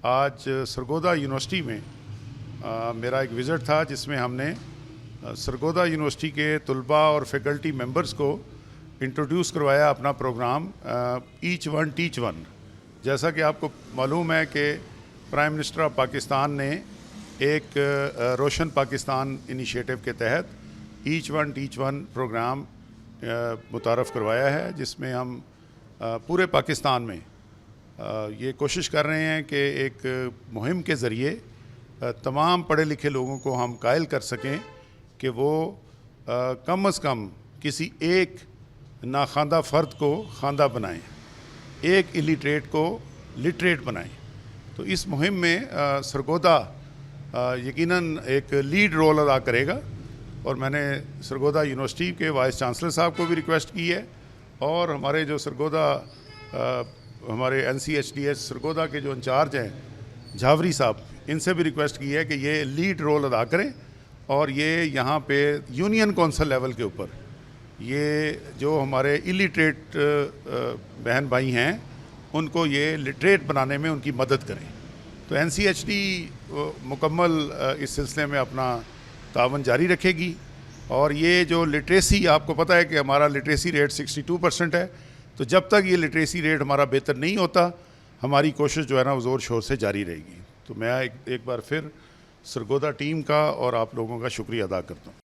आज सरगोदा यूनिवर्सिटी में मेरा एक विज़िट था जिसमें हमने सरगोदा यूनिवर्सिटी के तलबा और फैकल्टी मेंबर्स को इंट्रोड्यूस करवाया अपना programme each one teach one. जैसा कि आपको मालूम है कि प्राइम मिनिस्टर ऑफ पाकिस्तान ने एक रोशन पाकिस्तान इनिशिएटिव के तहत each one teach one programme मुतारफ़ करवाया है, जिसमें हम पूरे पाकिस्तान में ये कोशिश कर रहे हैं कि एक मुहिम के ज़रिए तमाम पढ़े लिखे लोगों को हम कायल कर सकें कि वो कम अज़ कम किसी एक नाखानदा फ़र्द को खानदा बनाएं, एक इलिटरेट को लिटरेट बनाएं। तो इस मुहिम में सरगोदा यकीनन एक लीड रोल अदा करेगा और मैंने सरगोदा यूनिवर्सिटी के वाइस चांसलर साहब को भी रिक्वेस्ट की है और हमारे जो सरगोदा हमारे NCHDS सरगोदा के जो इंचार्ज हैं झावरी साहब, इनसे भी रिक्वेस्ट की है कि ये लीड रोल अदा करें और ये यहाँ पे यूनियन कौंसिल लेवल के ऊपर ये जो हमारे इलिटरेट बहन भाई हैं उनको ये लिटरेट बनाने में उनकी मदद करें। तो NCHD मुकम्मल इस सिलसिले में अपना तावन जारी रखेगी और ये जो लिटरेसी, आपको पता है कि हमारा लिटरेसी रेट 62% है, तो जब तक ये लिटरेसी रेट हमारा बेहतर नहीं होता हमारी कोशिश जो है ना वो ज़ोर शोर से जारी रहेगी। तो मैं एक बार फिर सरगोदा टीम का और आप लोगों का शुक्रिया अदा करता हूँ।